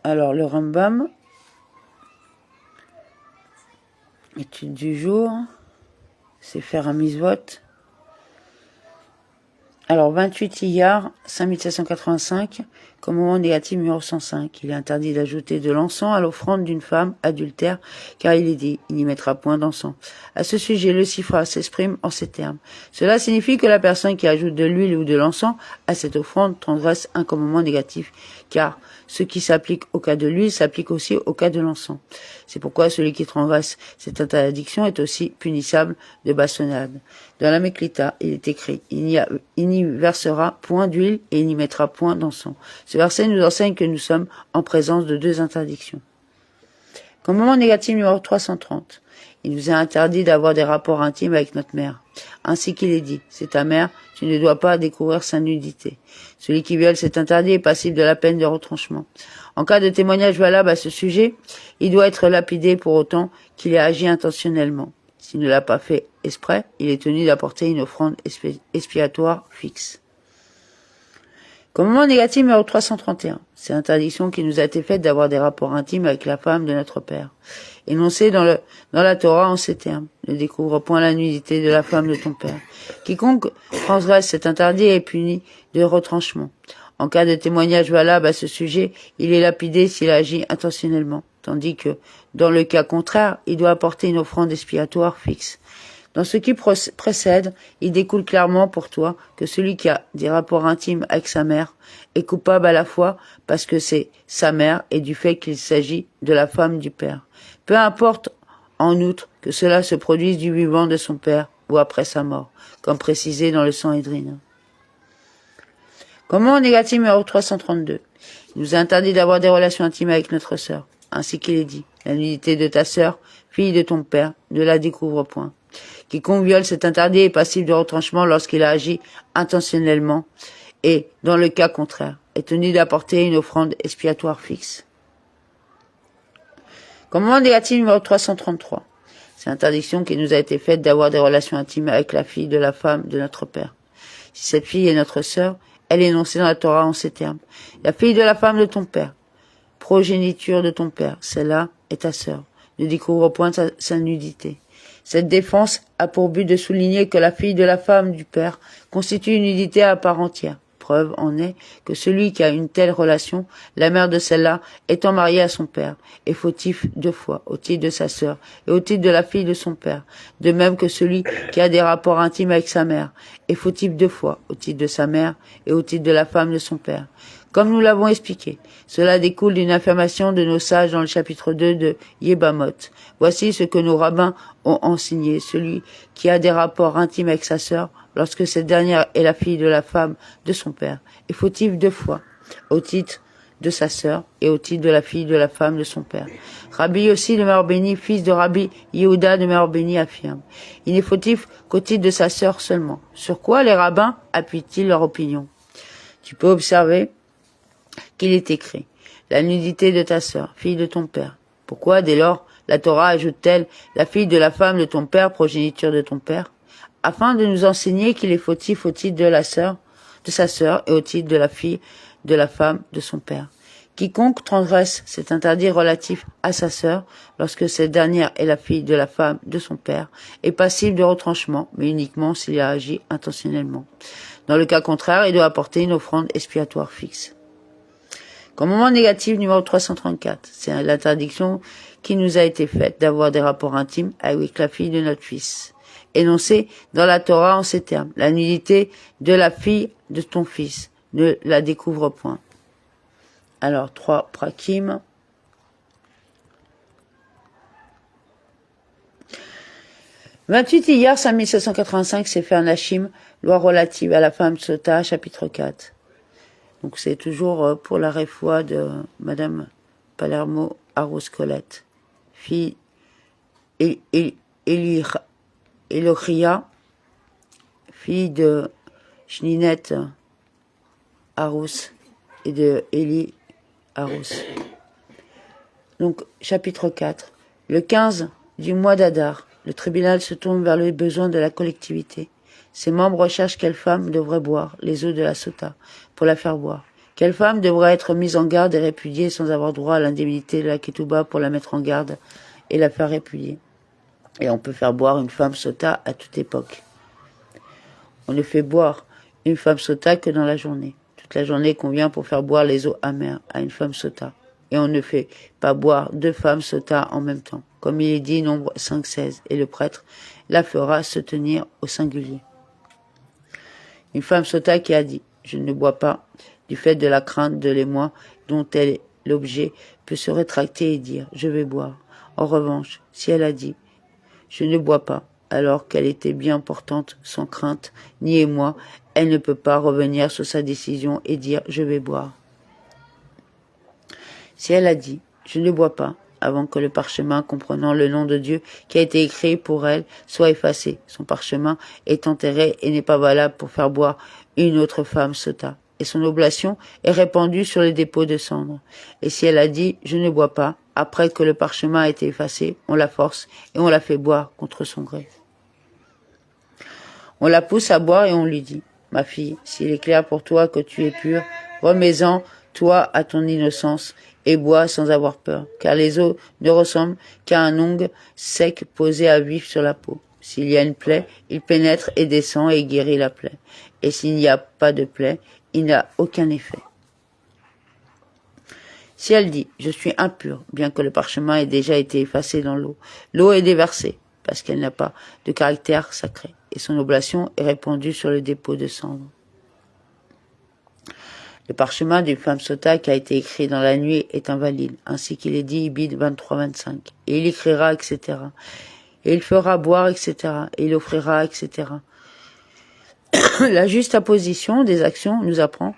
Alors, le Rambam, étude du jour, c'est faire un misvot. Alors, 28 Iyar, 5785, comme moment négatif numéro 105. Il est interdit d'ajouter de l'encens à l'offrande d'une femme adultère, car il est dit, il n'y mettra point d'encens. À ce sujet, le Sifra s'exprime en ces termes. Cela signifie que la personne qui ajoute de l'huile ou de l'encens à cette offrande transgresse un commandement négatif, car ce qui s'applique au cas de l'huile s'applique aussi au cas de l'encens. C'est pourquoi celui qui transgresse cette interdiction est aussi punissable de bastonnade. Dans la Meklita, il est écrit, il n'y versera point d'huile et il n'y mettra point d'encens. Ce verset nous enseigne que nous sommes en présence de deux interdictions. Commandement négatif numéro 330. Il nous est interdit d'avoir des rapports intimes avec notre mère. Ainsi qu'il est dit, c'est ta mère, tu ne dois pas découvrir sa nudité. Celui qui viole cet interdit est passible de la peine de retranchement. En cas de témoignage valable à ce sujet, il doit être lapidé pour autant qu'il ait agi intentionnellement. S'il ne l'a pas fait exprès, il est tenu d'apporter une offrande expiatoire fixe. Commandement négatif numéro 331. C'est l'interdiction qui nous a été faite d'avoir des rapports intimes avec la femme de notre père. Énoncé dans la Torah en ces termes. Ne découvre point la nudité de la femme de ton père. Quiconque transgresse cet interdit est puni de retranchement. En cas de témoignage valable à ce sujet, il est lapidé s'il agit intentionnellement. Tandis que, dans le cas contraire, il doit apporter une offrande expiatoire fixe. Dans ce qui précède, il découle clairement pour toi que celui qui a des rapports intimes avec sa mère est coupable à la fois parce que c'est sa mère et du fait qu'il s'agit de la femme du père. Peu importe, en outre, que cela se produise du vivant de son père ou après sa mort, comme précisé dans le Sanhédrin. Commandement négatif numéro 332. Il nous a interdit d'avoir des relations intimes avec notre sœur, ainsi qu'il est dit. La nudité de ta sœur, fille de ton père, ne la découvre point. Quiconque viole cet interdit est passible de retranchement lorsqu'il a agi intentionnellement et, dans le cas contraire, est tenu d'apporter une offrande expiatoire fixe. Commandement négatif numéro 333. C'est l'interdiction qui nous a été faite d'avoir des relations intimes avec la fille de la femme de notre père. Si cette fille est notre sœur, elle est énoncée dans la Torah en ces termes. La fille de la femme de ton père, progéniture de ton père, celle-là est ta sœur. Ne découvre point sa nudité. Cette défense a pour but de souligner que la fille de la femme du père constitue une nudité à part entière. Preuve en est que celui qui a une telle relation, la mère de celle-là, étant mariée à son père, est fautif 2 fois, au titre de sa sœur et au titre de la fille de son père. De même que celui qui a des rapports intimes avec sa mère est fautif 2 fois, au titre de sa mère et au titre de la femme de son père. Comme nous l'avons expliqué, cela découle d'une affirmation de nos sages dans le chapitre 2 de Yébamot. Voici ce que nos rabbins ont enseigné. Celui qui a des rapports intimes avec sa sœur, lorsque cette dernière est la fille de la femme de son père, est fautif 2 fois, au titre de sa sœur et au titre de la fille de la femme de son père. Rabbi Yossi de Meor Béni, fils de Rabbi Yehuda de Meor Béni, affirme. Il n'est fautif qu'au titre de sa sœur seulement. Sur quoi les rabbins appuient-ils leur opinion? Tu peux observer qu'il est écrit « La nudité de ta sœur, fille de ton père ». Pourquoi, dès lors, la Torah ajoute-t-elle « La fille de la femme de ton père, progéniture de ton père » afin de nous enseigner qu'il est fautif au titre de sa sœur et au titre de la fille de la femme de son père. Quiconque transgresse cet interdit relatif à sa sœur, lorsque cette dernière est la fille de la femme de son père, est passible de retranchement, mais uniquement s'il a agi intentionnellement. Dans le cas contraire, il doit apporter une offrande expiatoire fixe. Commandement négatif numéro 334, c'est l'interdiction qui nous a été faite d'avoir des rapports intimes avec la fille de notre fils. Énoncé dans la Torah en ces termes, la nudité de la fille de ton fils, ne la découvre point. Alors, 3 prakim. « 28 Iyar 5785, c'est faire Nashim, loi relative à la femme Sota, chapitre 4. Donc c'est toujours pour la réfoua de Madame Palermo Arous Colette, fille Elochia, fille de Shninet Arous et de Eli Arous. Donc chapitre 4. Le 15 du mois d'Adar, le tribunal se tourne vers les besoins de la collectivité. Ses membres recherchent quelle femme devrait boire les eaux de la Sota pour la faire boire, Quelle femme devra être mise en garde et répudiée sans avoir droit à l'indemnité de la ketouba pour la mettre en garde et la faire répudier? Et on peut faire boire une femme sota à toute époque. On ne fait boire une femme sota que dans la journée. Toute la journée convient pour faire boire les eaux amères à une femme sota. Et on ne fait pas boire deux femmes sota en même temps. Comme il est dit, nombre 5-16, et le prêtre la fera se tenir au singulier. Une femme sota qui a dit « Je ne bois pas », du fait de la crainte de l'émoi dont elle est l'objet, peut se rétracter et dire « Je vais boire ». En revanche, si elle a dit « Je ne bois pas », alors qu'elle était bien portante, sans crainte, ni émoi, elle ne peut pas revenir sur sa décision et dire « Je vais boire ». Si elle a dit « Je ne bois pas », avant que le parchemin comprenant le nom de Dieu qui a été écrit pour elle soit effacé, son parchemin est enterré et n'est pas valable pour faire boire une autre femme sota, et son oblation est répandue sur les dépôts de cendres. Et si elle a dit « Je ne bois pas », après que le parchemin a été effacé, on la force et on la fait boire contre son gré. On la pousse à boire et on lui dit « Ma fille, s'il est clair pour toi que tu es pure, remets-en, toi, à ton innocence, et bois sans avoir peur, car les eaux ne ressemblent qu'à un ongle sec posé à vif sur la peau. S'il y a une plaie, il pénètre et descend et guérit la plaie. Et s'il n'y a pas de plaie, il n'a aucun effet. Si elle dit « Je suis impure », bien que le parchemin ait déjà été effacé dans l'eau, l'eau est déversée, parce qu'elle n'a pas de caractère sacré, et son oblation est répandue sur le dépôt de cendres. Le parchemin d'une femme sota qui a été écrit dans la nuit est invalide, ainsi qu'il est dit Ibid 23-25. Et il écrira, etc. Et il fera boire, etc. Et il offrira, etc. La juste apposition des actions nous apprend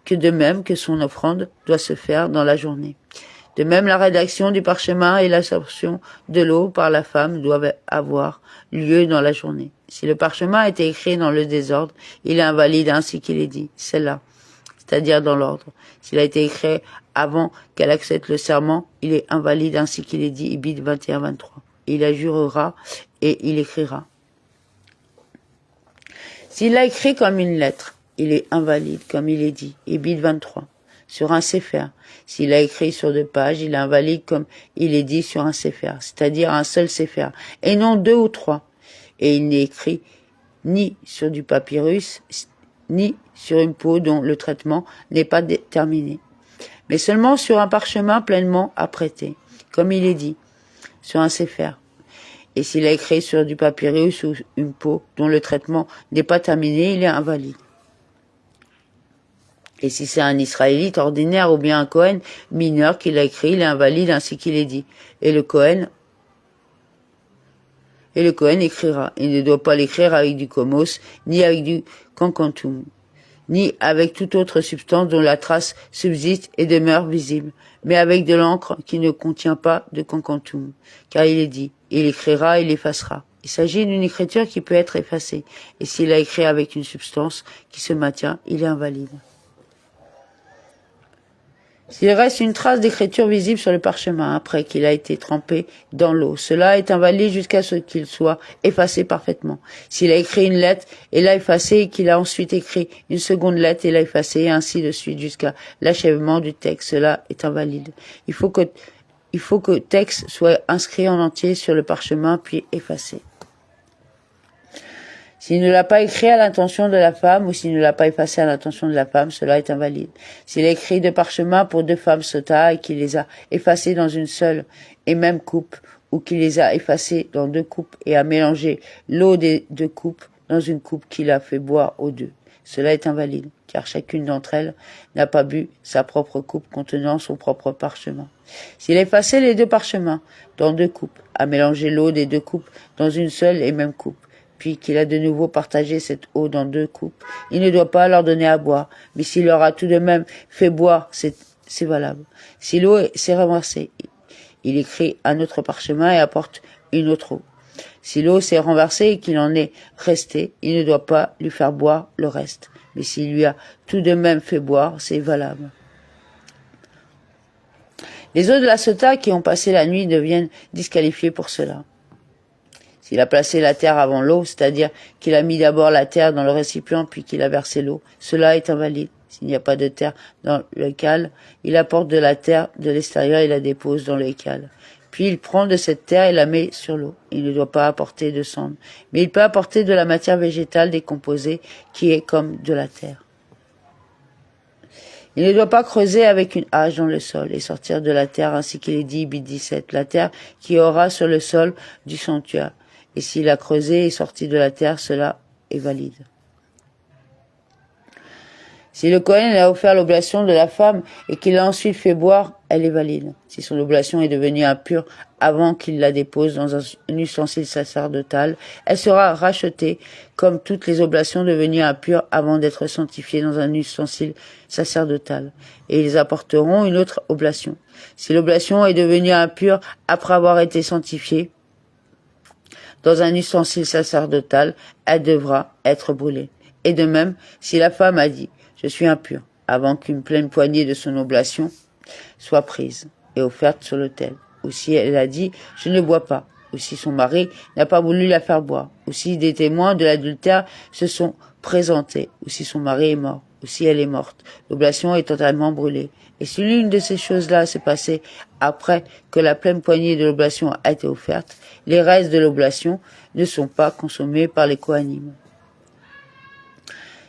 que de même que son offrande doit se faire dans la journée. De même, la rédaction du parchemin et l'absorption de l'eau par la femme doivent avoir lieu dans la journée. Si le parchemin a été écrit dans le désordre, il est invalide ainsi qu'il est dit. C'est là, c'est-à-dire dans l'ordre. S'il a été écrit avant qu'elle accepte le serment, il est invalide ainsi qu'il est dit, Ibid 21-23. Il la jurera et il écrira. S'il l'a écrit comme une lettre, il est invalide, comme il est dit, Ibid 23, sur un séfer. S'il a écrit sur 2 pages, il est invalide comme il est dit sur un séfer, c'est-à-dire un seul séfer, et non 2 ou 3. Et il n'est écrit ni sur du papyrus, ni sur une peau dont le traitement n'est pas déterminé, mais seulement sur un parchemin pleinement apprêté, comme il est dit, sur un séfer. Et s'il a écrit sur du papyrus ou une peau dont le traitement n'est pas terminé, il est invalide. Et si c'est un Israélite ordinaire ou bien un Cohen mineur qui l'a écrit, il est invalide ainsi qu'il est dit. Et le Cohen écrira. Il ne doit pas l'écrire avec du komos, ni avec du kankantum, ni avec toute autre substance dont la trace subsiste et demeure visible, mais avec de l'encre qui ne contient pas de kankantum. Car il est dit, il écrira, il effacera. Il s'agit d'une écriture qui peut être effacée. Et s'il a écrit avec une substance qui se maintient, il est invalide. S'il reste une trace d'écriture visible sur le parchemin après qu'il a été trempé dans l'eau, cela est invalide jusqu'à ce qu'il soit effacé parfaitement. S'il a écrit une lettre et l'a effacée et qu'il a ensuite écrit une seconde lettre et l'a effacée et ainsi de suite jusqu'à l'achèvement du texte, cela est invalide. Il faut que le texte soit inscrit en entier sur le parchemin puis effacé. S'il ne l'a pas écrit à l'intention de la femme ou s'il ne l'a pas effacé à l'intention de la femme, cela est invalide. S'il a écrit 2 parchemins pour 2 femmes sota et qu'il les a effacés dans une seule et même coupe, ou qu'il les a effacés dans 2 coupes et a mélangé l'eau des 2 coupes dans une coupe qu'il a fait boire aux 2, cela est invalide, car chacune d'entre elles n'a pas bu sa propre coupe contenant son propre parchemin. S'il a effacé les 2 parchemins dans 2 coupes, a mélangé l'eau des 2 coupes dans une seule et même coupe, puis qu'il a de nouveau partagé cette eau dans 2 coupes, il ne doit pas leur donner à boire, mais s'il leur a tout de même fait boire, c'est valable. Si l'eau s'est renversée, il écrit un autre parchemin et apporte une autre eau. Si l'eau s'est renversée et qu'il en est resté, il ne doit pas lui faire boire le reste, mais s'il lui a tout de même fait boire, c'est valable. Les eaux de la sota qui ont passé la nuit deviennent disqualifiées pour cela. S'il a placé la terre avant l'eau, c'est-à-dire qu'il a mis d'abord la terre dans le récipient puis qu'il a versé l'eau, cela est invalide, S'il n'y a pas de terre dans le cale, il apporte de la terre de l'extérieur et la dépose dans le cale. Puis il prend de cette terre et la met sur l'eau. Il ne doit pas apporter de cendre, mais il peut apporter de la matière végétale décomposée qui est comme de la terre. Il ne doit pas creuser avec une hache dans le sol et sortir de la terre, ainsi qu'il est dit, Bit 17, la terre qui aura sur le sol du sanctuaire. Et s'il a creusé et sorti de la terre, cela est valide. Si le Kohen a offert l'oblation de la femme et qu'il l'a ensuite fait boire, elle est valide. Si son oblation est devenue impure avant qu'il la dépose dans un ustensile sacerdotal, elle sera rachetée comme toutes les oblations devenues impures avant d'être sanctifiées dans un ustensile sacerdotal. Et ils apporteront une autre oblation. Si l'oblation est devenue impure après avoir été sanctifiée dans un ustensile sacerdotal, elle devra être brûlée. Et de même, si la femme a dit « Je suis impure » avant qu'une pleine poignée de son oblation soit prise et offerte sur l'autel, ou si elle a dit « Je ne bois pas », ou si son mari n'a pas voulu la faire boire, ou si des témoins de l'adultère se sont présentés, ou si son mari est mort, ou si elle est morte, l'oblation est totalement brûlée. Et si l'une de ces choses-là s'est passée après que la pleine poignée de l'oblation a été offerte, les restes de l'oblation ne sont pas consommés par les Kohanim.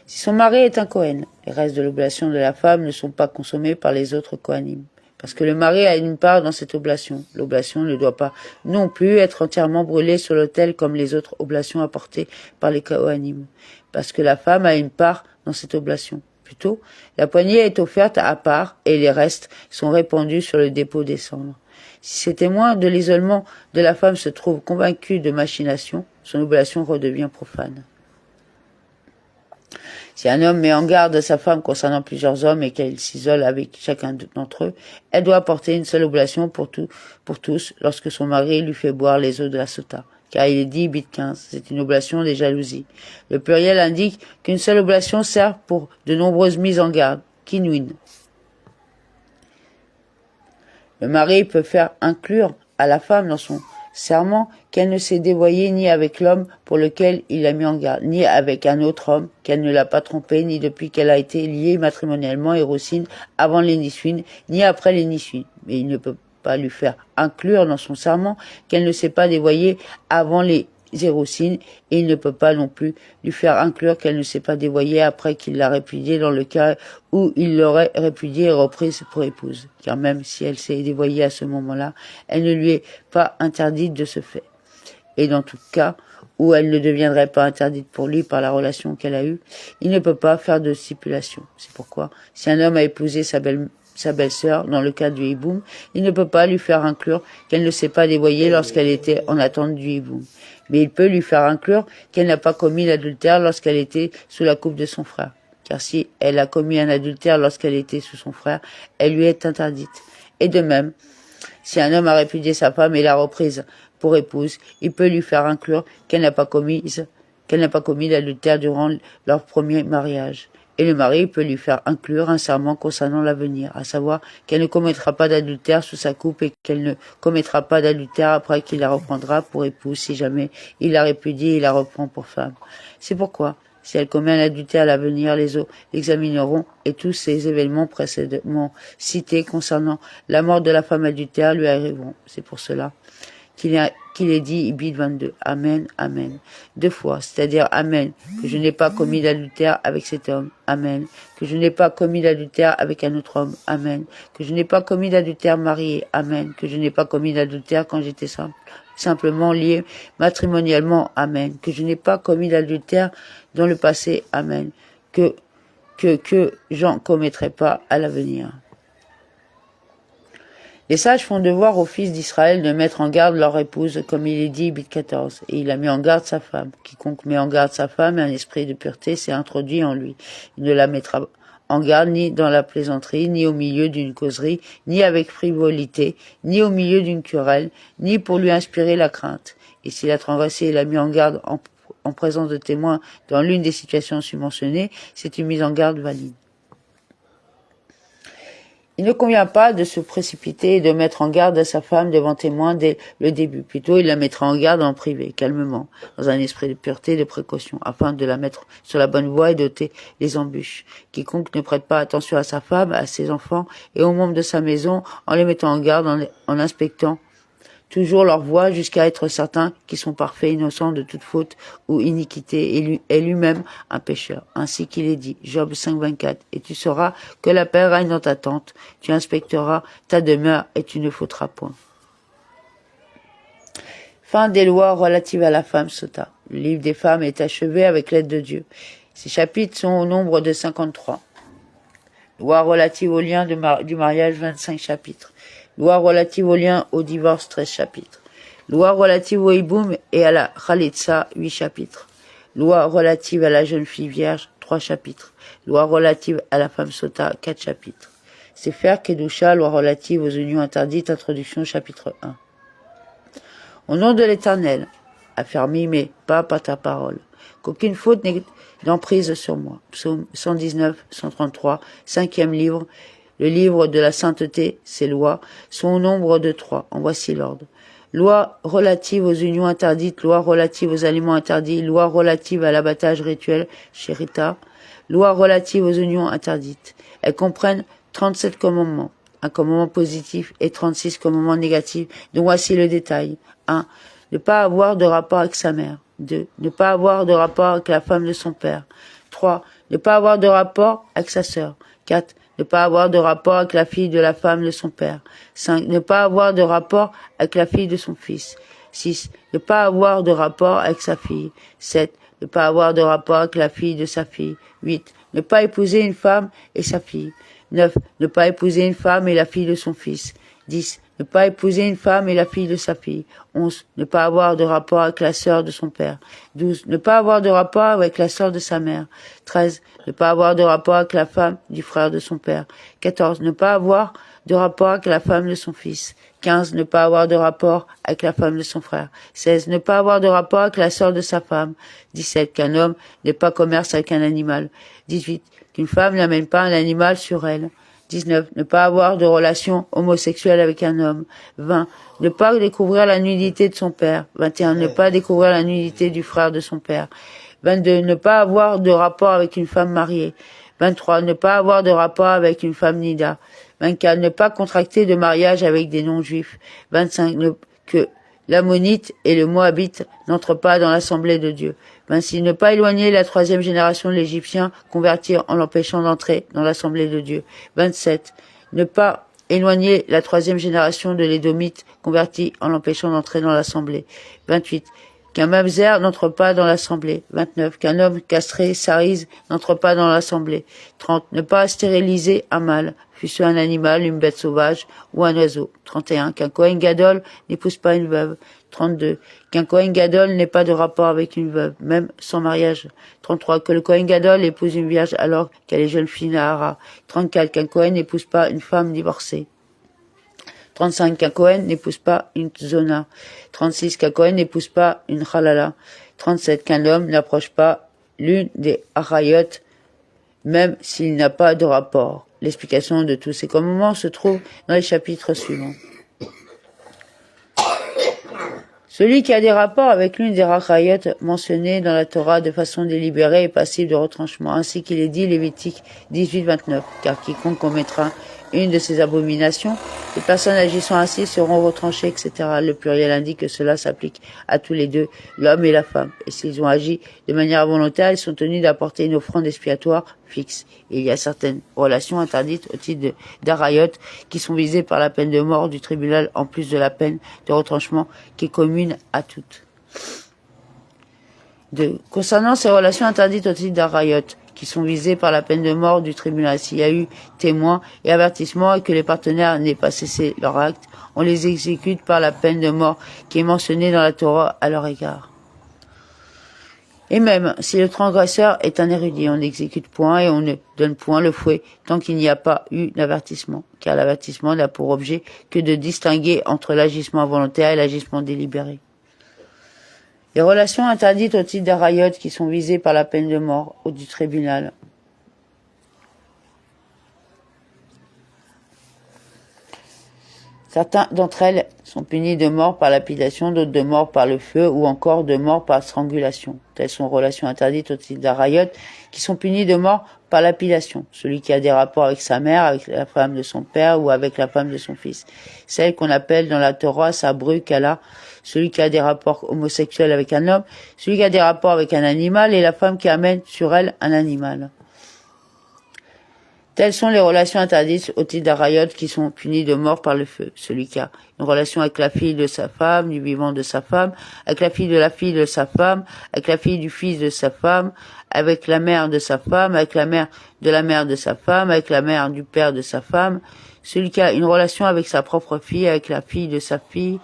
Si son mari est un Kohen, les restes de l'oblation de la femme ne sont pas consommés par les autres Kohanim, parce que le mari a une part dans cette oblation. L'oblation ne doit pas non plus être entièrement brûlée sur l'autel comme les autres oblations apportées par les Kohanim, parce que la femme a une part dans cette oblation. Plutôt, la poignée est offerte à part et les restes sont répandus sur le dépôt des cendres. Si ces témoins de l'isolement de la femme se trouvent convaincus de machination, son oblation redevient profane. Si un homme met en garde sa femme concernant plusieurs hommes et qu'elle s'isole avec chacun d'entre eux, elle doit apporter une seule oblation pour tous lorsque son mari lui fait boire les eaux de la sota. Car il est dit, Bit 15, c'est une oblation des jalousies. Le pluriel indique qu'une seule oblation sert pour de nombreuses mises en garde, kinouin. Le mari peut faire inclure à la femme dans son serment qu'elle ne s'est dévoyée ni avec l'homme pour lequel il l'a mis en garde, ni avec un autre homme, qu'elle ne l'a pas trompé, ni depuis qu'elle a été liée matrimonialement Hérosine avant les Nissuines, ni après les Nissuines. Mais il ne peut pas lui faire inclure dans son serment qu'elle ne s'est pas dévoyée avant les Hérosines, et il ne peut pas non plus lui faire inclure qu'elle ne s'est pas dévoyée après qu'il l'a répudiée dans le cas où il l'aurait répudiée et reprise pour épouse. Car même si elle s'est dévoyée à ce moment-là, elle ne lui est pas interdite de ce fait. Et dans tout cas où elle ne deviendrait pas interdite pour lui par la relation qu'elle a eue, il ne peut pas faire de stipulation. C'est pourquoi, si un homme a épousé sa belle-sœur, dans le cas du hiboum, il ne peut pas lui faire inclure qu'elle ne s'est pas dévoyée lorsqu'elle était en attente du hiboum. Mais il peut lui faire inclure qu'elle n'a pas commis l'adultère lorsqu'elle était sous la coupe de son frère. Car si elle a commis un adultère lorsqu'elle était sous son frère, elle lui est interdite. Et de même, si un homme a répudié sa femme et l'a reprise pour épouse, il peut lui faire inclure qu'elle n'a pas commis l'adultère durant leur premier mariage. Et le mari peut lui faire inclure un serment concernant l'avenir, à savoir qu'elle ne commettra pas d'adultère sous sa coupe et qu'elle ne commettra pas d'adultère après qu'il la reprendra pour épouse si jamais il la répudie et la reprend pour femme. C'est pourquoi, si elle commet un adultère à l'avenir, les eaux l'examineront et tous ces événements précédemment cités concernant la mort de la femme adultère lui arriveront. C'est pour cela qu'il est dit, Ibid 22, Amen, Amen, 2 fois, c'est-à-dire Amen, que je n'ai pas commis d'adultère avec cet homme, Amen, que je n'ai pas commis d'adultère avec un autre homme, Amen, que je n'ai pas commis d'adultère marié, Amen, que je n'ai pas commis d'adultère quand j'étais simplement lié matrimonialement, Amen, que je n'ai pas commis d'adultère dans le passé, Amen, que j'en commettrai pas à l'avenir. Les sages font devoir aux fils d'Israël de mettre en garde leur épouse, comme il est dit, Bit 14, et il a mis en garde sa femme. Quiconque met en garde sa femme, un esprit de pureté s'est introduit en lui. Il ne la mettra en garde ni dans la plaisanterie, ni au milieu d'une causerie, ni avec frivolité, ni au milieu d'une querelle, ni pour lui inspirer la crainte. Et s'il a transgressé et l'a mis en garde en présence de témoins dans l'une des situations submentionnées, c'est une mise en garde valide. Il ne convient pas de se précipiter et de mettre en garde à sa femme devant témoin dès le début. Plutôt, il la mettra en garde en privé, calmement, dans un esprit de pureté et de précaution, afin de la mettre sur la bonne voie et d'ôter les embûches. Quiconque ne prête pas attention à sa femme, à ses enfants et aux membres de sa maison, en les mettant en garde, en inspectant toujours leur voie jusqu'à être certain qu'ils sont parfaits, innocents de toute faute ou iniquité, et est lui-même un pécheur. Ainsi qu'il est dit, Job 5,24, et tu sauras que la paix règne dans ta tente, tu inspecteras ta demeure et tu ne fauteras point. Fin des lois relatives à la femme sota. Le livre des femmes est achevé avec l'aide de Dieu. Ces chapitres sont au nombre de 53. Lois relatives au lien du mariage, 25 chapitres. Loi relative au lien au divorce, 13 chapitres. Loi relative au hiboum et à la khalitsa, 8 chapitres. Loi relative à la jeune fille vierge, 3 chapitres. Loi relative à la femme sota, 4 chapitres. Sefer Kedusha, loi relative aux unions interdites, introduction, chapitre 1. Au nom de l'Éternel, affermis mais pas par ta parole, qu'aucune faute n'ait d'emprise sur moi. Psaume 119, 133, 5e livre. Le livre de la sainteté, ces lois, sont au nombre de 3. En voici l'ordre. Loi relative aux unions interdites, loi relative aux aliments interdits, loi relative à l'abattage rituel, Shérita, loi relative aux unions interdites. Elles comprennent 37 commandements, un commandement positif et 36 commandements négatifs, dont voici le détail. 1. Ne pas avoir de rapport avec sa mère. 2. Ne pas avoir de rapport avec la femme de son père. 3. Ne pas avoir de rapport avec sa sœur. 4. Ne pas avoir de rapport avec la fille de la femme de son père. 5. Ne pas avoir de rapport avec la fille de son fils. 6. Ne pas avoir de rapport avec sa fille. 7. Ne pas avoir de rapport avec la fille de sa fille. 8. Ne pas épouser une femme et sa fille. 9. Ne pas épouser une femme et la fille de son fils. 10. Ne pas épouser une femme et la fille de sa fille. 11. Ne pas avoir de rapport avec la sœur de son père. 12. Ne pas avoir de rapport avec la sœur de sa mère. 13. Ne pas avoir de rapport avec la femme du frère de son père. 14. Ne pas avoir de rapport avec la femme de son fils. 15. Ne pas avoir de rapport avec la femme de son frère. 16. Ne pas avoir de rapport avec la sœur de sa femme. 17. Qu'un homme n'ait pas commerce avec un animal. 18. Qu'une femme n'amène pas un animal sur elle. 19. Ne pas avoir de relation homosexuelle avec un homme. 20. Ne pas découvrir la nudité de son père. 21. Ne pas découvrir la nudité du frère de son père. 22. Ne pas avoir de rapport avec une femme mariée. 23. Ne pas avoir de rapport avec une femme nida. 24. Ne pas contracter de mariage avec des non-juifs. 25. Que l'ammonite et le moabite n'entrent pas dans l'assemblée de Dieu. 26. Ne pas éloigner la 3e génération de l'Égyptien, convertir en l'empêchant d'entrer dans l'assemblée de Dieu. 27. Ne pas éloigner la 3e génération de l'Édomite, convertie en l'empêchant d'entrer dans l'assemblée. 28. Qu'un mamzer n'entre pas dans l'assemblée. 29. Qu'un homme castré, sarise, n'entre pas dans l'assemblée. 30. Ne pas stériliser un mâle, fût-ce un animal, une bête sauvage ou un oiseau. 31. Qu'un Kohen Gadol n'épouse pas une veuve. 32. Qu'un Kohen Gadol n'ait pas de rapport avec une veuve, même sans mariage. 33. Que le Kohen Gadol épouse une vierge alors qu'elle est jeune fille Nahara. 34. Qu'un Kohen n'épouse pas une femme divorcée. 35. Qu'un Kohen n'épouse pas une Zona. 36. Qu'un Kohen n'épouse pas une Halala. 37. Qu'un homme n'approche pas l'une des Harayot, même s'il n'a pas de rapport. L'explication de tous ces commandements se trouve dans les chapitres suivants. Celui qui a des rapports avec l'une des Harayot mentionnées dans la Torah de façon délibérée est passible de retranchement, ainsi qu'il est dit Lévitique 18-29, car quiconque commettra une de ces abominations, les personnes agissant ainsi seront retranchées, etc. Le pluriel indique que cela s'applique à tous les deux, l'homme et la femme. Et s'ils ont agi de manière volontaire, ils sont tenus d'apporter une offrande expiatoire fixe. Et il y a certaines relations interdites au titre d'Arayot qui sont visées par la peine de mort du tribunal, en plus de la peine de retranchement qui est commune à toutes. 2. Concernant ces relations interdites au titre d'Arayot, qui sont visés par la peine de mort du tribunal. S'il y a eu témoins et avertissements et que les partenaires n'aient pas cessé leur acte, on les exécute par la peine de mort qui est mentionnée dans la Torah à leur égard. Et même si le transgresseur est un érudit, on n'exécute point et on ne donne point le fouet tant qu'il n'y a pas eu d'avertissement, car l'avertissement n'a pour objet que de distinguer entre l'agissement volontaire et l'agissement délibéré. Les relations interdites au titre d'Arayot qui sont visées par la peine de mort ou du tribunal. Certains d'entre elles sont punis de mort par lapidation, d'autres de mort par le feu ou encore de mort par strangulation. Telles sont relations interdites au titre d'Arayot, qui sont punis de mort par lapidation. Celui qui a des rapports avec sa mère, avec la femme de son père ou avec la femme de son fils. Celle qu'on appelle dans la Torah Sabru Kala, celui qui a des rapports homosexuels avec un homme, celui qui a des rapports avec un animal et la femme qui amène sur elle un animal. Telles sont les relations interdites au titre d'Arayot qui sont punies de mort par le feu. Celui qui a une relation avec la fille de sa femme, du vivant de sa femme, avec la fille de sa femme, avec la fille du fils de sa femme, avec la mère de sa femme, avec la mère de sa femme, avec la mère du père de sa femme. Celui qui a une relation avec sa propre fille, avec la fille de sa fille,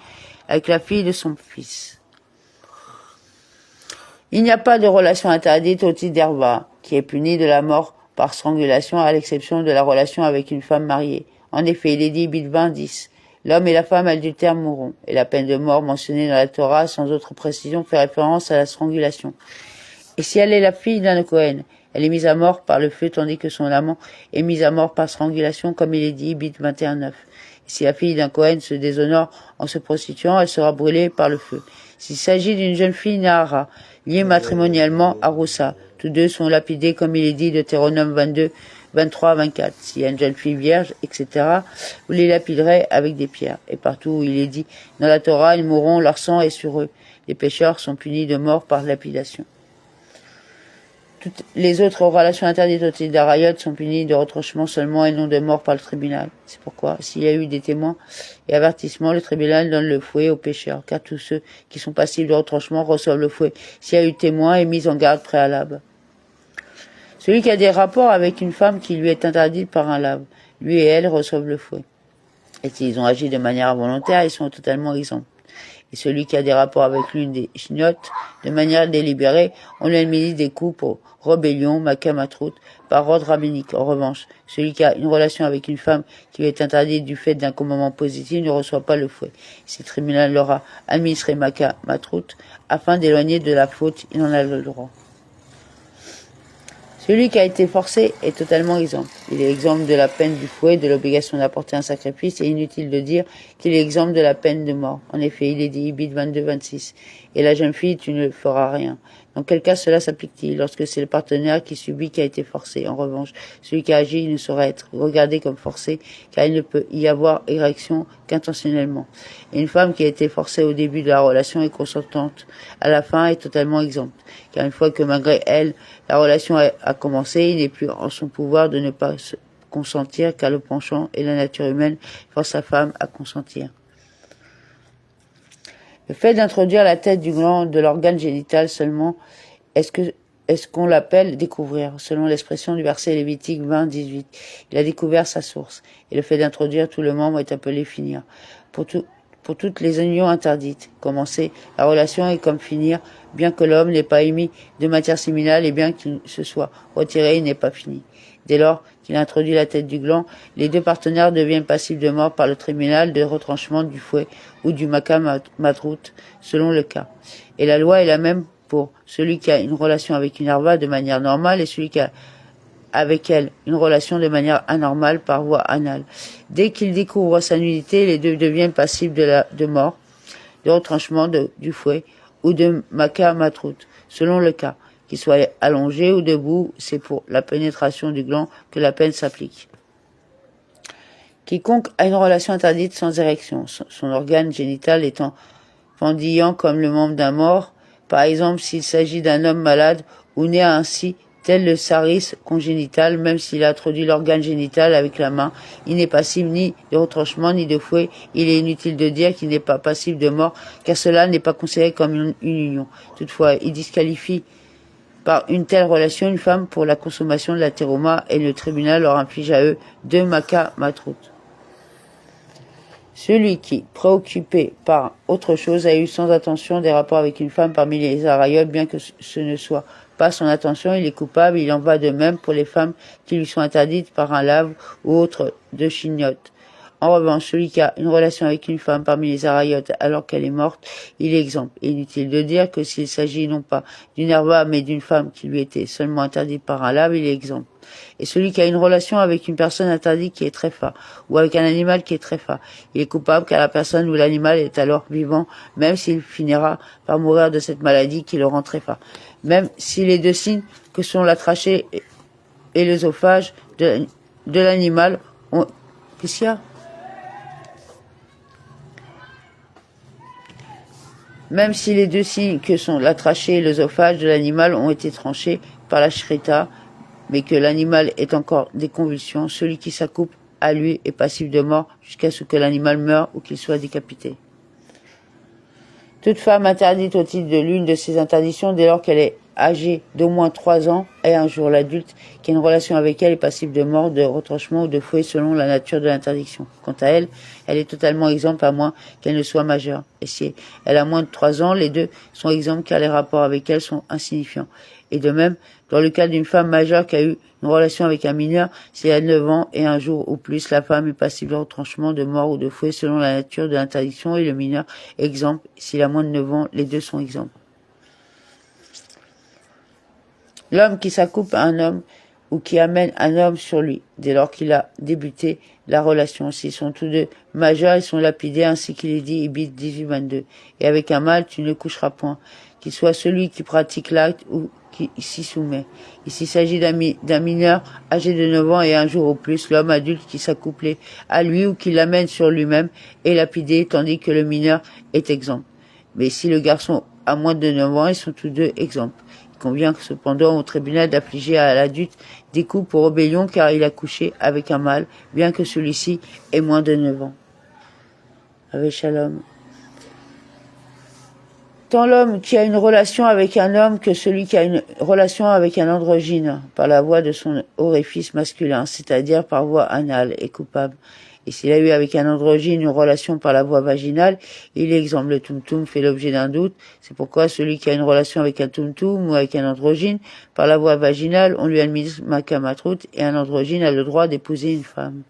avec la fille de son fils. Il n'y a pas de relation interdite au titre d'Herba, qui est puni de la mort par strangulation à l'exception de la relation avec une femme mariée. En effet, il est dit, Bilvin 10, l'homme et la femme adultères mourront, et la peine de mort mentionnée dans la Torah sans autre précision fait référence à la strangulation. Et si elle est la fille d'un Cohen, elle est mise à mort par le feu tandis que son amant est mis à mort par strangulation comme il est dit, Bit 21.9. Et si la fille d'un Cohen se déshonore en se prostituant, elle sera brûlée par le feu. S'il s'agit d'une jeune fille Nahara, liée matrimonialement à Roussa, tous deux sont lapidés comme il est dit Deutéronome 22, 23, 24. S'il y a une jeune fille vierge, etc., vous les lapiderez avec des pierres. Et partout où il est dit dans la Torah, ils mourront, leur sang est sur eux. Les pécheurs sont punis de mort par lapidation. Toutes les autres relations interdites au titre d'Arayot sont punies de retranchement seulement et non de mort par le tribunal. C'est pourquoi, s'il y a eu des témoins et avertissements, le tribunal donne le fouet aux pécheurs, car tous ceux qui sont passibles de retranchement reçoivent le fouet. S'il y a eu témoin et mise en garde préalable. Celui qui a des rapports avec une femme qui lui est interdite par un lave, lui et elle reçoivent le fouet. Et s'ils ont agi de manière involontaire, ils sont totalement exempts. Et celui qui a des rapports avec l'une des chignotes, de manière délibérée, on lui administre des coups pour rébellion, makamatrout, par ordre rabbinique. En revanche, celui qui a une relation avec une femme qui lui est interdite du fait d'un commandement positif ne reçoit pas le fouet. Si le tribunal leur a administré makamatrout, afin d'éloigner de la faute, il en a le droit. Celui qui a été forcé est totalement exempt. Il est exempt de la peine du fouet, de l'obligation d'apporter un sacrifice, et inutile de dire qu'il est exempt de la peine de mort. En effet, il est dit Ibid 22, 26. Et la jeune fille, tu ne feras rien. Dans quel cas cela s'applique-t-il? Lorsque c'est le partenaire qui subit qui a été forcé. En revanche, celui qui a agi ne saurait être regardé comme forcé, car il ne peut y avoir érection qu'intentionnellement. Et une femme qui a été forcée au début de la relation est consentante à la fin est totalement exempte. Car une fois que malgré elle, la relation a commencé, il n'est plus en son pouvoir de ne pas se consentir, car le penchant et la nature humaine forcent la femme à consentir. Le fait d'introduire la tête du gland de l'organe génital seulement, est-ce qu'on l'appelle découvrir? Selon l'expression du verset Lévitique 20, 18, il a découvert sa source. Et le fait d'introduire tout le membre est appelé finir. Pour toutes les unions interdites, commencer la relation est comme finir, bien que l'homme n'ait pas émis de matière séminale et bien qu'il se soit retiré, il n'est pas fini. Dès lors qu'il introduit la tête du gland, les deux partenaires deviennent passibles de mort par le tribunal de retranchement du fouet ou du makamatrout, selon le cas. Et la loi est la même pour celui qui a une relation avec une herva de manière normale et celui qui a avec elle une relation de manière anormale par voie anale. Dès qu'il découvre sa nudité, les deux deviennent passibles de mort, de retranchement du fouet ou de makamatrout, selon le cas. Qu'il soit allongé ou debout, c'est pour la pénétration du gland que la peine s'applique. Quiconque a une relation interdite sans érection, son organe génital étant fendillant comme le membre d'un mort, par exemple s'il s'agit d'un homme malade ou né ainsi, tel le saris congénital, même s'il a introduit l'organe génital avec la main, il n'est passible ni de retranchement ni de fouet. Il est inutile de dire qu'il n'est pas passible de mort, car cela n'est pas considéré comme une union. Toutefois, il disqualifie par une telle relation une femme pour la consommation de la téroma et le tribunal leur inflige à eux 2 makamatrout. Celui qui, préoccupé par autre chose, a eu sans attention des rapports avec une femme parmi les Arayot, bien que ce ne soit pas son attention, il est coupable. Il en va de même pour les femmes qui lui sont interdites par un lave ou autre de chignote. En revanche, celui qui a une relation avec une femme parmi les Arayot alors qu'elle est morte, il est exempt. Inutile de dire que s'il s'agit non pas d'une herva mais d'une femme qui lui était seulement interdite par un lave, il est exempt. Et celui qui a une relation avec une personne interdite qui est tréfa, ou avec un animal qui est tréfa, il est coupable car la personne ou l'animal est alors vivant, même s'il finira par mourir de cette maladie qui le rend tréfa. Même si les deux signes que sont la trachée et l'œsophage de l'animal ont... Qu'est-ce qu'il y a ? Même si les deux signes que sont la trachée et l'œsophage de l'animal ont été tranchés par la shrita, mais que l'animal ait encore des convulsions, celui qui s'accouple à lui est passif de mort jusqu'à ce que l'animal meure ou qu'il soit décapité. Toute femme interdite au titre de l'une de ces interdictions, dès lors qu'elle est âgée d'au moins 3 ans, est un jour l'adulte qui a une relation avec elle est passible de mort, de retranchement ou de fouet selon la nature de l'interdiction. Quant à elle, elle est totalement exempte à moins qu'elle ne soit majeure. Et si elle a moins de 3 ans, les deux sont exempts car les rapports avec elle sont insignifiants. Et de même, dans le cas d'une femme majeure qui a eu une relation avec un mineur, si elle a 9 ans et un jour ou plus, la femme est passible de retranchement, de mort ou de fouet selon la nature de l'interdiction et le mineur est exempt. S'il a moins de 9 ans, les deux sont exempts. L'homme qui s'accouple à un homme ou qui amène un homme sur lui, dès lors qu'il a débuté la relation. S'ils sont tous deux majeurs, ils sont lapidés, ainsi qu'il est dit, Ibid 18-22. Et avec un mâle, tu ne coucheras point, qu'il soit celui qui pratique l'acte ou qui s'y soumet. Et s'il s'agit d'un mineur âgé de 9 ans et un jour ou plus, l'homme adulte qui s'accouplait à lui ou qui l'amène sur lui-même est lapidé, tandis que le mineur est exempt. Mais si le garçon a moins de 9 ans, ils sont tous deux exempts. Il convient cependant au tribunal d'affliger à l'adulte des coups pour rébellion car il a couché avec un mâle, bien que celui-ci ait moins de 9 ans. Avec Shalom. Tant l'homme qui a une relation avec un homme que celui qui a une relation avec un androgyne par la voie de son orifice masculin, c'est-à-dire par voie anale, est coupable. Et s'il a eu avec un androgyne une relation par la voie vaginale, il est exempt. Le tum-tum fait l'objet d'un doute. C'est pourquoi celui qui a une relation avec un tum-tum ou avec un androgyne par la voie vaginale, on lui administre makamatrout et un androgyne a le droit d'épouser une femme.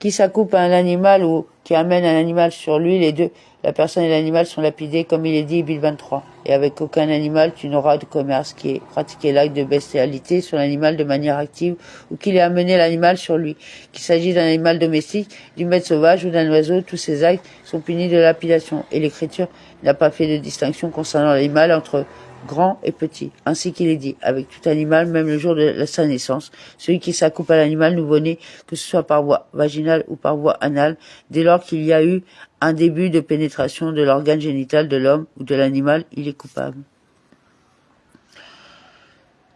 Qui s'accouple à un animal ou qui amène un animal sur lui, les deux, la personne et l'animal sont lapidés comme il est dit, Bill 23. Et avec aucun animal, tu n'auras de commerce qui est pratiqué l'acte de bestialité sur l'animal de manière active ou qu'il ait amené l'animal sur lui. Qu'il s'agisse d'un animal domestique, d'une bête sauvage ou d'un oiseau, tous ces actes sont punis de lapidation. Et l'Écriture n'a pas fait de distinction concernant l'animal entre grand et petit, ainsi qu'il est dit, avec tout animal, même le jour de sa naissance, celui qui s'accouple à l'animal nouveau-né, que ce soit par voie vaginale ou par voie anale, dès lors qu'il y a eu un début de pénétration de l'organe génital de l'homme ou de l'animal, il est coupable.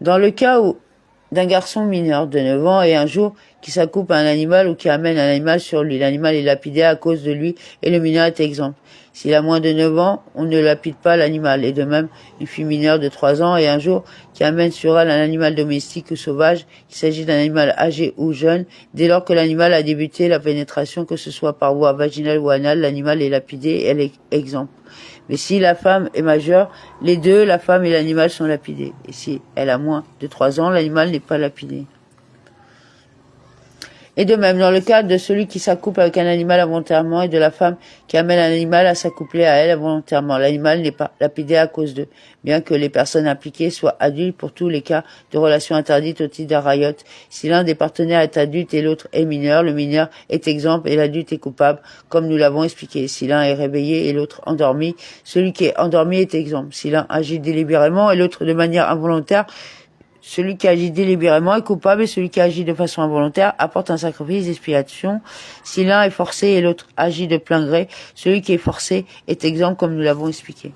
Dans le cas où d'un garçon mineur de 9 ans et un jour qui s'accouple à un animal ou qui amène un animal sur lui, l'animal est lapidé à cause de lui et le mineur est exempt. S'il a moins de 9 ans, on ne lapide pas l'animal. Et de même, une fille mineure de 3 ans et un jour qui amène sur elle un animal domestique ou sauvage, qu'il s'agit d'un animal âgé ou jeune, dès lors que l'animal a débuté la pénétration, que ce soit par voie vaginale ou anale, l'animal est lapidé et elle est exempt. Mais si la femme est majeure, les deux, la femme et l'animal, sont lapidés. Et si elle a moins de 3 ans, l'animal n'est pas lapidé. Et de même, dans le cas de celui qui s'accouple avec un animal involontairement et de la femme qui amène un animal à s'accoupler à elle involontairement, l'animal n'est pas lapidé à cause d'eux, bien que les personnes impliquées soient adultes pour tous les cas de relations interdites au titre d'Arayot. Si l'un des partenaires est adulte et l'autre est mineur, le mineur est exempt et l'adulte est coupable, comme nous l'avons expliqué. Si l'un est réveillé et l'autre endormi, celui qui est endormi est exempt. Si l'un agit délibérément et l'autre de manière involontaire, celui qui agit délibérément est coupable et celui qui agit de façon involontaire apporte un sacrifice d'expiation. Si l'un est forcé et l'autre agit de plein gré, celui qui est forcé est exempt comme nous l'avons expliqué.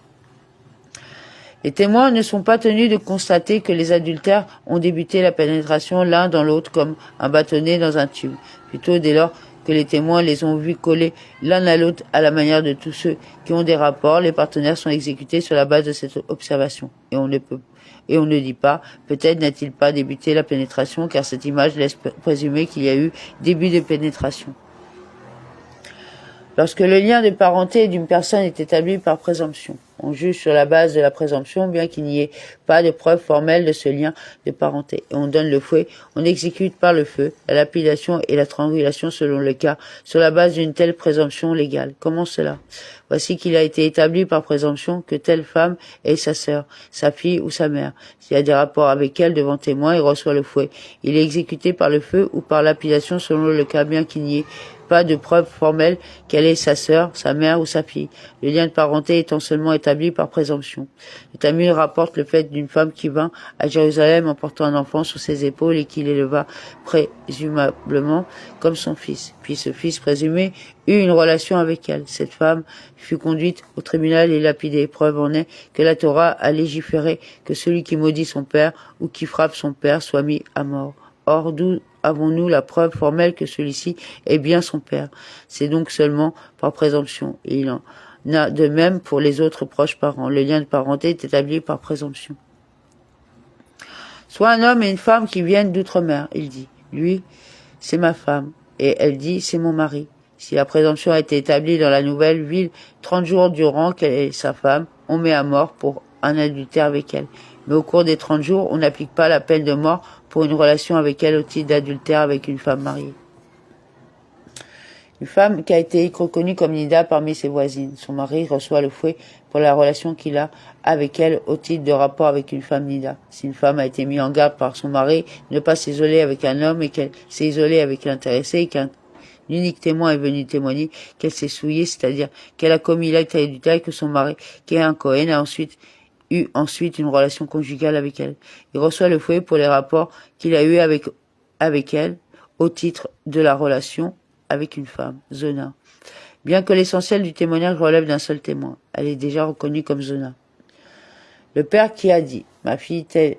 Les témoins ne sont pas tenus de constater que les adultères ont débuté la pénétration l'un dans l'autre comme un bâtonnet dans un tube. Plutôt dès lors que les témoins les ont vus coller l'un à l'autre à la manière de tous ceux qui ont des rapports, les partenaires sont exécutés sur la base de cette observation. Et on ne dit pas, peut-être n'a-t-il pas débuté la pénétration, car cette image laisse présumer qu'il y a eu début de pénétration. Lorsque le lien de parenté d'une personne est établi par présomption, On juge sur la base de la présomption, bien qu'il n'y ait pas de preuve formelle de ce lien de parenté. Et on donne le fouet, on exécute par le feu la lapidation et la strangulation selon le cas, sur la base d'une telle présomption légale. Comment cela? Voici qu'il a été établi par présomption que telle femme est sa sœur, sa fille ou sa mère. S'il y a des rapports avec elle devant témoin, il reçoit le fouet. Il est exécuté par le feu ou par lapidation selon le cas, bien qu'il n'y ait pas de preuve formelle qu'elle est sa sœur, sa mère ou sa fille, le lien de parenté étant seulement établi par présomption. Le Talmud rapporte le fait d'une femme qui vint à Jérusalem en portant un enfant sur ses épaules et qui l'éleva présumablement comme son fils. Puis ce fils présumé eut une relation avec elle. Cette femme fut conduite au tribunal et lapidée. Preuve en est que la Torah a légiféré que celui qui maudit son père ou qui frappe son père soit mis à mort. Or, d'où avons-nous la preuve formelle que celui-ci est bien son père? C'est donc seulement par présomption. Et il en a de même pour les autres proches parents. Le lien de parenté est établi par présomption. Soit un homme et une femme qui viennent d'outre-mer, il dit, lui, c'est ma femme, et elle dit, c'est mon mari. Si la présomption a été établie dans la nouvelle ville 30 jours durant qu'elle est sa femme, on met à mort pour un adultère avec elle. Mais au cours des 30 jours, on n'applique pas la peine de mort pour une relation avec elle au titre d'adultère avec une femme mariée. Une femme qui a été reconnue comme nida parmi ses voisines. Son mari reçoit le fouet pour la relation qu'il a avec elle au titre de rapport avec une femme nida. Si une femme a été mise en garde par son mari de ne pas s'isoler avec un homme et qu'elle s'est isolée avec l'intéressé et qu'un unique témoin est venu témoigner qu'elle s'est souillée, c'est-à-dire qu'elle a commis l'acte adultère et que son mari, qui est un Cohen, a eu une relation conjugale avec elle. Il reçoit le fouet pour les rapports qu'il a eus avec elle au titre de la relation avec une femme, Zona. Bien que l'essentiel du témoignage relève d'un seul témoin, elle est déjà reconnue comme Zona. Le père qui a dit, ma fille telle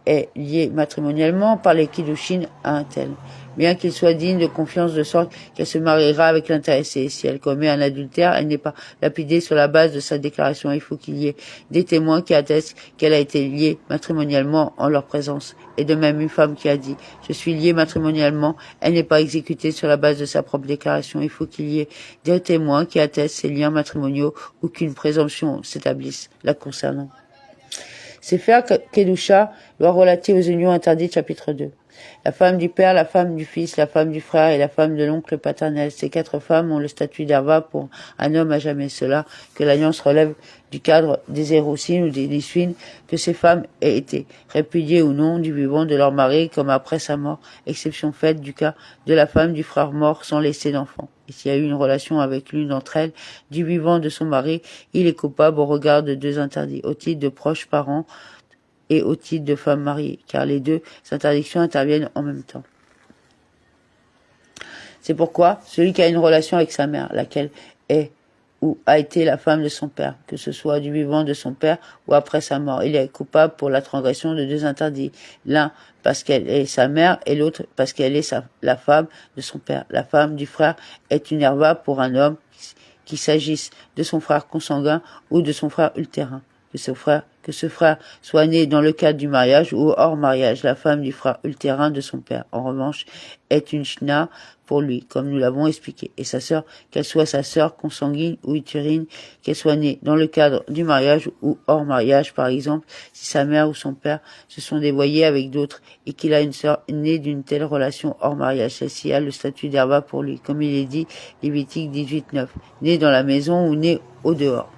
est liée matrimonialement par les Kiddushin à un tel, bien qu'il soit digne de confiance de sorte qu'elle se mariera avec l'intéressé. Si elle commet un adultère, elle n'est pas lapidée sur la base de sa déclaration. Il faut qu'il y ait des témoins qui attestent qu'elle a été liée matrimonialement en leur présence. Et de même, une femme qui a dit « je suis liée matrimonialement », elle n'est pas exécutée sur la base de sa propre déclaration. Il faut qu'il y ait des témoins qui attestent ces liens matrimoniaux ou qu'une présomption s'établisse la concernant. Sefer Kedusha, loi relative aux unions interdites, chapitre 2. La femme du père, la femme du fils, la femme du frère et la femme de l'oncle paternel. Ces 4 femmes ont le statut d'Arva pour un homme à jamais. Cela, que l'alliance relève du cadre des Héroussines ou des Nissuines, que ces femmes aient été répudiées ou non du vivant de leur mari comme après sa mort, exception faite du cas de la femme du frère mort sans laisser d'enfant. Et s'il y a eu une relation avec l'une d'entre elles, du vivant de son mari, il est coupable au regard de 2 interdits, au titre de proches parents et au titre de femme mariée, car les 2 interdictions interviennent en même temps. C'est pourquoi celui qui a une relation avec sa mère, laquelle est ou a été la femme de son père, que ce soit du vivant de son père ou après sa mort, il est coupable pour la transgression de 2 interdits. L'un parce qu'elle est sa mère et l'autre parce qu'elle est la femme de son père. La femme du frère est une herva pour un homme, qu'il s'agisse de son frère consanguin ou de son frère ultérin. Que ce frère soit né dans le cadre du mariage ou hors mariage. La femme du frère ultérin de son père, en revanche, est une shna pour lui, comme nous l'avons expliqué. Et sa sœur, qu'elle soit sa sœur consanguine ou utérine, qu'elle soit née dans le cadre du mariage ou hors mariage, par exemple, si sa mère ou son père se sont dévoyés avec d'autres et qu'il a une sœur née d'une telle relation hors mariage, celle-ci a le statut d'herva pour lui, comme il est dit, Lévitique 18:9, née dans la maison ou née au dehors.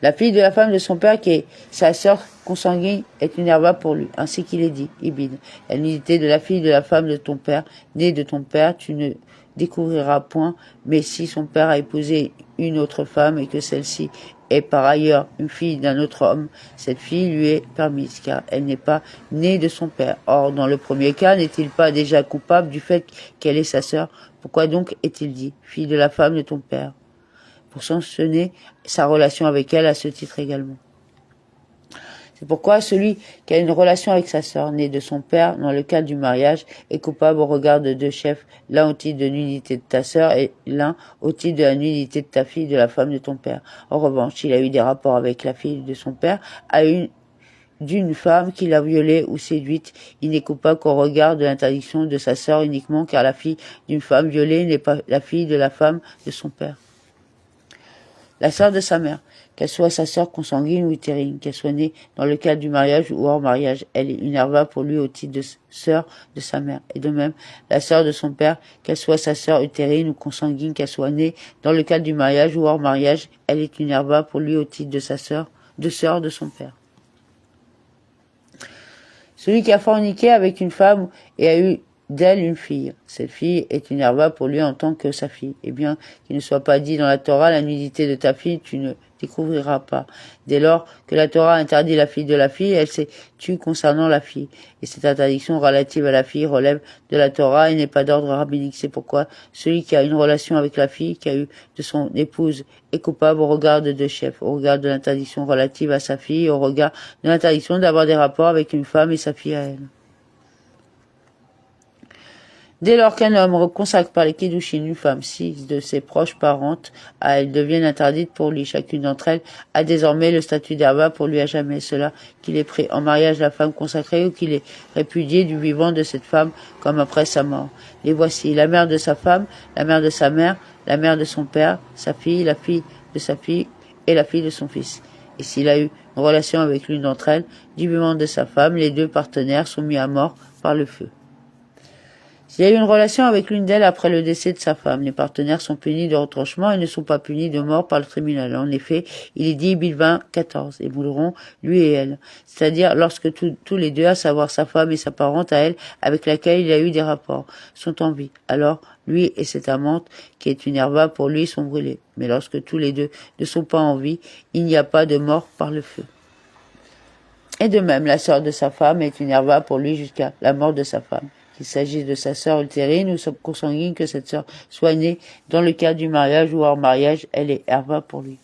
La fille de la femme de son père, qui est sa sœur consanguine, est une herva pour lui, ainsi qu'il est dit, Ibid. La nudité de la fille de la femme de ton père, née de ton père, tu ne découvriras point, mais si son père a épousé une autre femme et que celle-ci est par ailleurs une fille d'un autre homme, cette fille lui est permise, car elle n'est pas née de son père. Or, dans le premier cas, n'est-il pas déjà coupable du fait qu'elle est sa sœur? Pourquoi donc est-il dit, fille de la femme de ton père, pour sanctionner sa relation avec elle à ce titre également? C'est pourquoi celui qui a une relation avec sa sœur, née de son père, dans le cadre du mariage, est coupable au regard de 2 chefs, l'un au titre de nudité de ta sœur et l'un au titre de la nudité de ta fille, de la femme de ton père. En revanche, s'il a eu des rapports avec la fille de son père, d'une femme qu'il a violée ou séduite, il n'est coupable qu'au regard de l'interdiction de sa sœur uniquement, car la fille d'une femme violée n'est pas la fille de la femme de son père. La sœur de sa mère, qu'elle soit sa sœur consanguine ou utérine, qu'elle soit née dans le cadre du mariage ou hors mariage, elle est une herva pour lui au titre de sœur de sa mère. Et de même, la sœur de son père, qu'elle soit sa sœur utérine ou consanguine, qu'elle soit née dans le cadre du mariage ou hors mariage, elle est une herva pour lui au titre de sa sœur de son père. Celui qui a forniqué avec une femme et a eu d'elle une fille. Cette fille est une herva pour lui en tant que sa fille. Et bien qu'il ne soit pas dit dans la Torah, la nudité de ta fille, tu ne découvriras pas. Dès lors que la Torah interdit la fille de la fille, elle s'est tue concernant la fille. Et cette interdiction relative à la fille relève de la Torah et n'est pas d'ordre rabbinique. C'est pourquoi celui qui a une relation avec la fille, qui a eu de son épouse, est coupable au regard de deux chefs, au regard de l'interdiction relative à sa fille, au regard de l'interdiction d'avoir des rapports avec une femme et sa fille à elle. Dès lors qu'un homme reconsacre par les Kiddushin une femme, six de ses proches parentes à elle deviennent interdites pour lui. Chacune d'entre elles a désormais le statut d'herva pour lui à jamais. Cela qu'il ait pris en mariage la femme consacrée ou qu'il ait répudié du vivant de cette femme comme après sa mort. Les voici, la mère de sa femme, la mère de sa mère, la mère de son père, sa fille, la fille de sa fille et la fille de son fils. Et s'il a eu une relation avec l'une d'entre elles, du vivant de sa femme, les deux partenaires sont mis à mort par le feu. S'il y a eu une relation avec l'une d'elles après le décès de sa femme, les partenaires sont punis de retranchement et ne sont pas punis de mort par le tribunal. En effet, il est dit Bilvin 14, et mourront lui et elle. C'est-à-dire lorsque tous les deux, à savoir sa femme et sa parente à elle, avec laquelle il a eu des rapports, sont en vie. Alors, lui et cette amante, qui est une herva pour lui, sont brûlés. Mais lorsque tous les deux ne sont pas en vie, il n'y a pas de mort par le feu. Et de même, la sœur de sa femme est une herva pour lui jusqu'à la mort de sa femme. Qu'il s'agisse de sa sœur utérine ou consanguine, que cette sœur soit née dans le cadre du mariage ou hors mariage, elle est herva pour lui.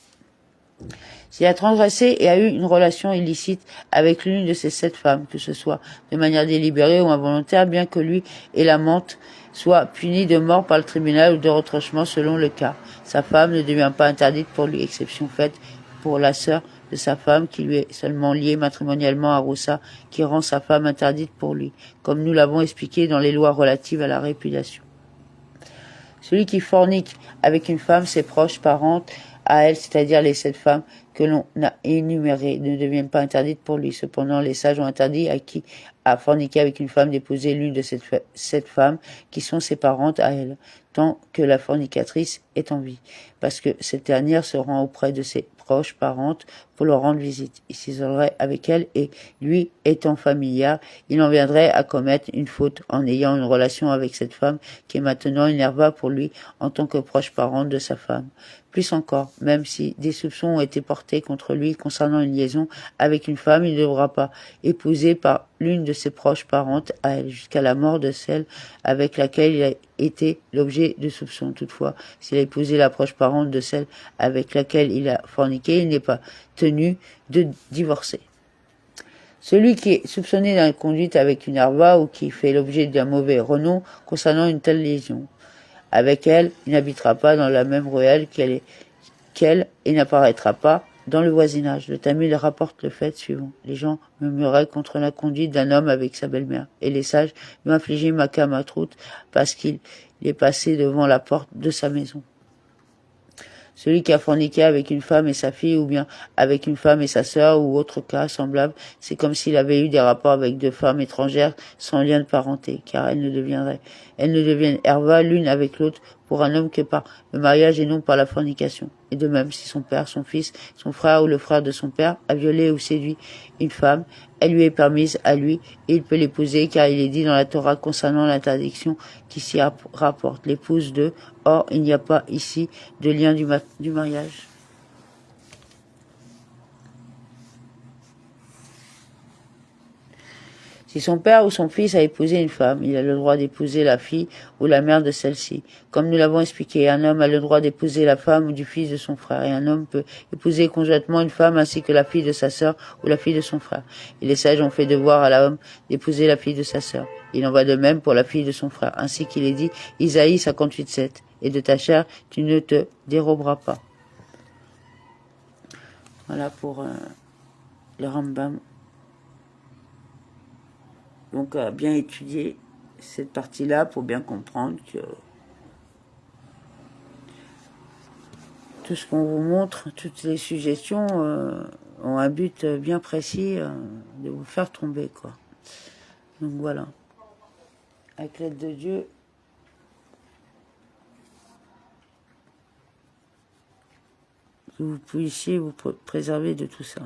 S'il a transgressé et a eu une relation illicite avec l'une de ces 7 femmes, que ce soit de manière délibérée ou involontaire, bien que lui et l'amante soient punis de mort par le tribunal ou de retranchement selon le cas, sa femme ne devient pas interdite pour lui, exception faite pour la sœur de sa femme qui lui est seulement liée matrimonialement à Roussa, qui rend sa femme interdite pour lui, comme nous l'avons expliqué dans les lois relatives à la répudiation. Celui qui fornique avec une femme, ses proches parentes, à elle, c'est-à-dire les 7 femmes que l'on a énumérées, ne deviennent pas interdites pour lui. Cependant, les sages ont interdit à qui a forniqué avec une femme d'épouser l'une de ces 7 femmes qui sont ses parentes à elle, tant que la fornicatrice est en vie, parce que cette dernière se rend auprès de ses proches parentes pour leur rendre visite. Il s'isolerait avec elle et, lui étant familier, il en viendrait à commettre une faute en ayant une relation avec cette femme qui est maintenant une herva pour lui en tant que proche parente de sa femme. Plus encore, même si des soupçons ont été portés contre lui concernant une liaison avec une femme, il ne devra pas épouser par l'une de ses proches parentes à elle, jusqu'à la mort de celle avec laquelle il a été l'objet de soupçons. Toutefois, s'il a épousé la proche parente de celle avec laquelle il a forniqué, il n'est pas tenu de divorcer. Celui qui est soupçonné d'une conduite avec une herva ou qui fait l'objet d'un mauvais renom concernant une telle liaison avec elle, il n'habitera pas dans la même ruelle qu'elle et n'apparaîtra pas dans le voisinage. Le Talmud rapporte le fait suivant. Les gens murmuraient contre la conduite d'un homme avec sa belle-mère, et les sages lui ont infligé Maka Matrout parce qu'il est passé devant la porte de sa maison. Celui qui a forniqué avec une femme et sa fille, ou bien avec une femme et sa sœur, ou autre cas semblable, c'est comme s'il avait eu des rapports avec 2 femmes étrangères sans lien de parenté, car elles ne deviennent herva l'une avec l'autre pour un homme que par le mariage et non par la fornication. Et de même, si son père, son fils, son frère ou le frère de son père a violé ou séduit une femme, elle lui est permise à lui et il peut l'épouser car il est dit dans la Torah concernant l'interdiction qui s'y rapporte l'épouse de. Or, il n'y a pas ici de lien du mariage. Si son père ou son fils a épousé une femme, il a le droit d'épouser la fille ou la mère de celle-ci. Comme nous l'avons expliqué, un homme a le droit d'épouser la femme ou du fils de son frère, et un homme peut épouser conjointement une femme ainsi que la fille de sa sœur ou la fille de son frère. Et les sages ont fait devoir à l'homme d'épouser la fille de sa sœur. Il en va de même pour la fille de son frère, ainsi qu'il est dit, Isaïe 58,7, et de ta chair tu ne te déroberas pas. Voilà pour le Rambam. Donc, à bien étudier cette partie-là pour bien comprendre que tout ce qu'on vous montre, toutes les suggestions ont un but bien précis de vous faire tomber, quoi. Donc voilà. Avec l'aide de Dieu, que vous puissiez vous préserver de tout ça.